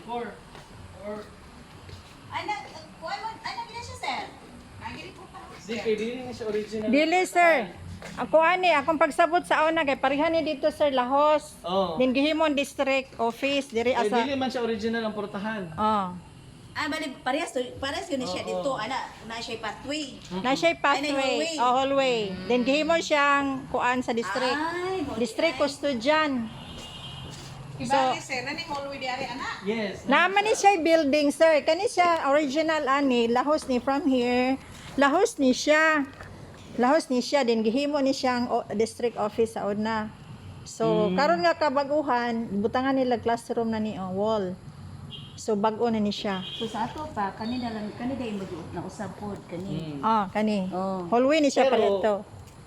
Or Ano gina siya, sir? Nagiri po pa. di kay dili ni sa original. Dili sir. Ako ani, akong pagsabot sa una kay pareha ni dito sir Lahos. Oh. Din gihimon district office diri Ay, asa. dili man siya original ang portahan. Oh. Bali, parehas yun na siya Oo. dito. Na siya pathway. Na siya Ay, na pathway, hallway. hallway. Then gihimon siyang kuan sa district. Ay, District custodian. Ibali, sir. Nani hallway di ari, anak? Yes. Naman ni siya building sir. Kani siya original ani, Lahos ni from here. Lahos ni siya. Lahos ni siya din gihimo ni siyang district office sa una. So karon nga kabaguhan, butangan nila classroom na ni wall. So bag-o na ni siya. So sa ato pa, kanina lang, kanina yung mag-uot na usap pod, kani. Kani. Oh. Hallway ni siya Pero, pala ito.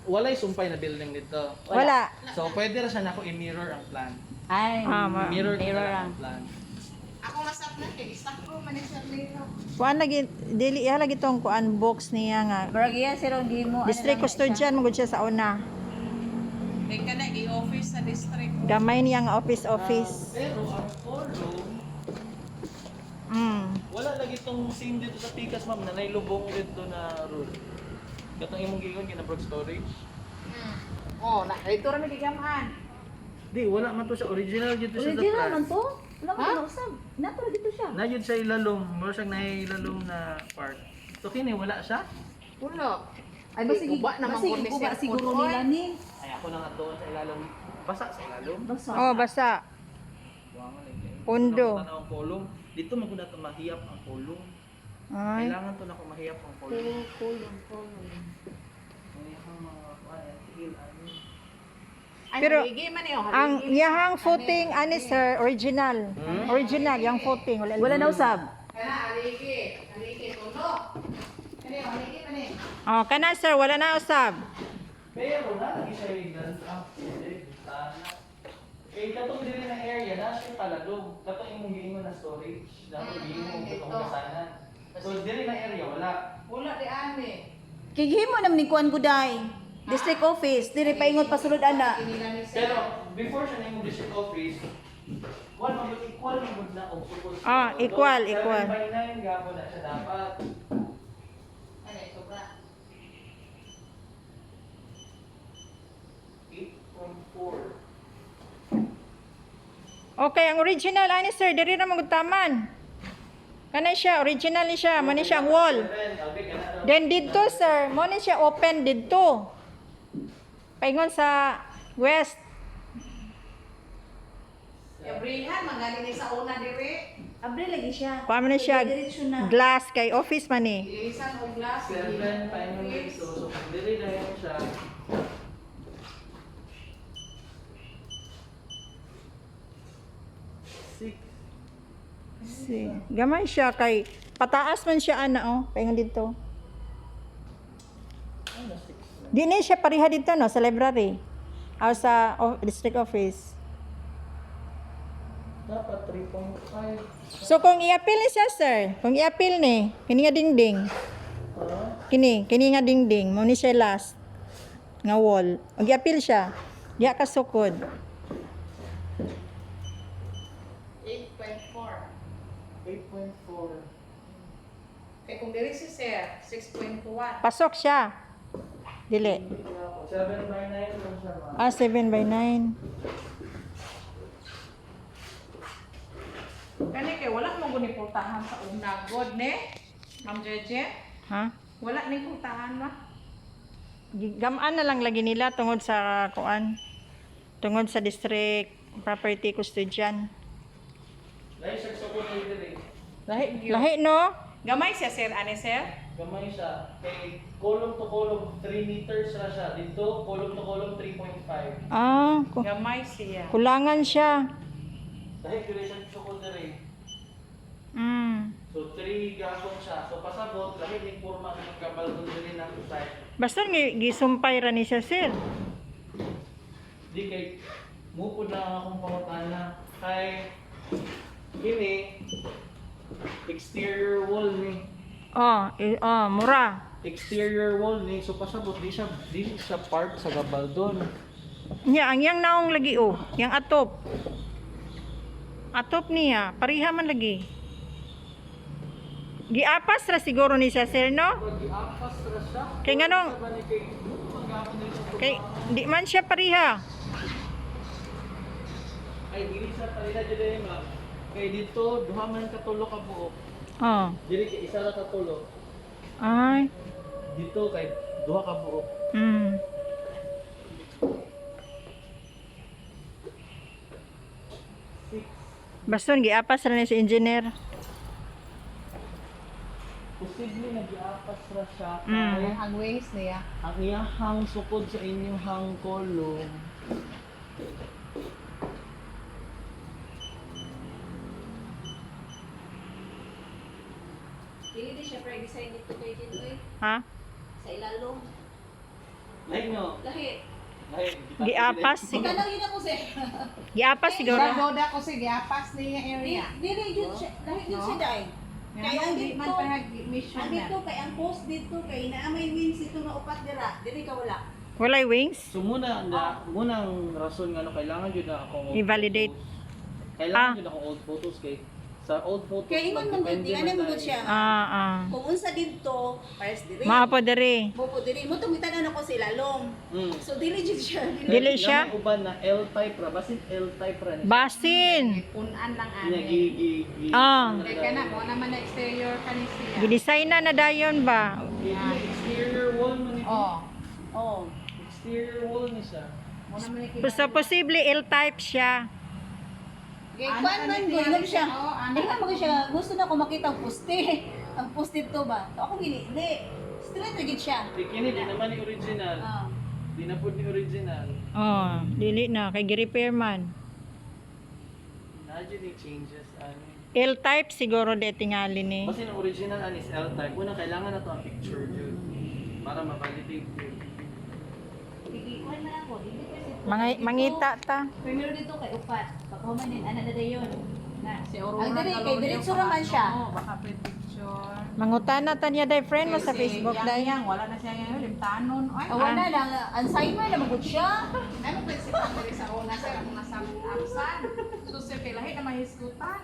walay sumpay na building dito. Wala. So pwede ra siya nako i-mirror ang plan. Ay, Mirror kita mirror lang ang. ang plan. Ako masap na kay staff room man siya dito. Kuan lagi dili iya lagi tong kuan box niya nga. Barag iya, sir, hindi mo. District custodian mo gud siya sa una. Kay kana i-office sa district. Gamay niya nga office. Pero ang forum, wala lagi tong same dito sa Pikas ma'am na nailubong dito na rule. Gatong imong gigon kinabrog storage. Oh, na ito ra mi gigamaan. Di, wala man to sa original dito sa Original man plan. to? Wala ko na usap. Nato na dito siya. Nayud sa ilalom, mura siyang nailalom na part. So kini wala siya? Wala. Ay, basig Guba naman basig ko ni guba sir siguro Food, nila ni. Ay ako na nga doon sa ilalom. Basa sa ilalom. Basta. Oh, basa. Buwangan eh. Pundo. Wala na ang kolong. Dito man ko na to mahiyap ang kolong. Ay. Kailangan to na ko mahiyap ang kolong. Kulong. May mga tigil ano. Pero haligi man yo. ang iyahang footing ani sir original. Original yang footing Wala na usab. Kana haligi tuno. Kani haligi man ni. Oh, kana sir wala na usab. Pero na lagi siya yung ganun. Sana. Eh, katong dili na area na siya paladong. Katong imong giingon na storage. Dapat giingon katong kasanan. So dili na area wala. Wala di ani. Kigihimo naman ni kuan guday. District office, diri paingon pasulod ana. Kinila ni sir. Pero before siya na yung district office, one mag equal mo na og sukol. Equal. 7/9 gapon na siya dapat. Ano sobra? 8.4. Okay, ang original ani sir diri ra magutaman. Kana siya original ni siya, mo ni siya ang wall. Then didto sir, mo ni siya open didto. Paingon sa west. Abrihan magaling ni sa una diri. Abre lagi siya. Kuha mo na siya Diretso na. glass kay office man ni. Ilisan og glass. 7 paingon dito. So kung dili na yan siya. Six. Si, gamay siya kay pataas man siya ana paingon dito. Ano, 6 na. Di na siya pareha dito no sa library. O sa district office. Dapat 3.5. So kung i-appeal ni siya sir, kung i-appeal ni, kini nga dingding. Kini nga dingding, mo ni siya last nga wall. Ug i-appeal siya, diya ka sukod. 8.4. 8.4. Kay kung diri si sir 6.1. Pasok siya. Dili. 7/9 lang siya ma. 7/9. Kani kay wala mo guni pultahan sa una god ne. Ma'am Jeje, Ha? wala ning pultahan ma. Gamaan na lang lagi nila tungod sa kuan. Tungod sa district property custodian. Lahi siya sa kuno diri. Lahi no? Gamay siya sir ani sir. Gamay siya. Kay column to column 3 meters ra siya. Dito column to column 3.5. Gamay siya. Kulangan siya. Dahil duration sa kuno diri. So 3 gapon siya. So pasabot lahi ning porma ng kabal dun diri na site. Basta gisumpay ra ni siya sir. Di kay mupod na akong pangutana kay kini exterior wall ni. Mura. Exterior wall ni so pasabot di siya part sa gabal doon. Nya ang yang naong lagi yang atop. Atop niya, pariha man lagi. Giapas ra siguro ni siya, sir, no? Pag-iapas ra siya. Kay nganong, Sa bani kay pag-aapon nito. kay di man siya pariha. Ay dili sa talina dili nga. Kay dito duha man katulo ka buok. Oh. Dili kay isa ra katulo. Ay. Dito kay duha ka buok. Mm. Baston giapas ra ni si engineer. Posible na giapas ra siya. Mm. Kay Ang wings niya. ang iyahang sukod sa inyong hang kolong. Dili di siya pre design dito kay dito Ha? sa ilalom. Lahi nyo. Lahi. Lahi. Giapas Ikaw siguro. lang yun ako sir. Giapas siguro. Sa doda ko sige, apas niya area. Dili yun siya. Lahi yun siya dai. Kaya ang Di dito, man parang mission ang dito na. kay ang post dito kay naamay wings ito na upat dira. Dili ka wala. Walay wings. So munang rason nga no kailangan jud na akong I-validate. Kailangan jud akong old photos kay sa old photos. Kaya ingon man gud, ano mo gud siya. Ah. Kung unsa dito, pares diri. Maapo diri. Mopo diri mo tumitan ako sa ilalom. Mm. So dili jud siya. Dili siya? Namang uban na L-type ra, basin L-type ra ni. Basin. Punan lang Niya ani. Ah. Kaya ka na, mo naman na exterior ka ni siya. Gidesign na dayon ba? Exterior wall man ni. Oh. Oh. Exterior wall ni siya. Mo naman ni So posible L-type siya. Kay Ano- kwan man ano gud tingali siya. siya? Oh, ano- Tingnan mo siya, gusto na ko makita ang poste. Ang poste to ba? So ako gini, di. Straight na gid siya. Di kini di naman ni original. Ah. Di na pud ni original. Oh, dili na kay gi-repair man. Nadyo ni changes ani. L-type siguro de tingali ni. Basin ang original ani is L-type. Una kailangan na to ang picture jud para ma-validate jud. Kwan na ako, dili kasi. Mangita ta. Primero dito kay upat. Paghumanin ana na dayon. Na. Si Aurora Ang diri kay Caloreo, diretso raman siya. ano, baka picture. Mangutana ta niya day friend mo sa Facebook day. Yang, wala na siya ngayon, limtanon. Ay, Awan na lang, Alzheimer na magud siya. ano principal diri sa una sir, ang nasa absan. So sir, kailahi na mahisgutan.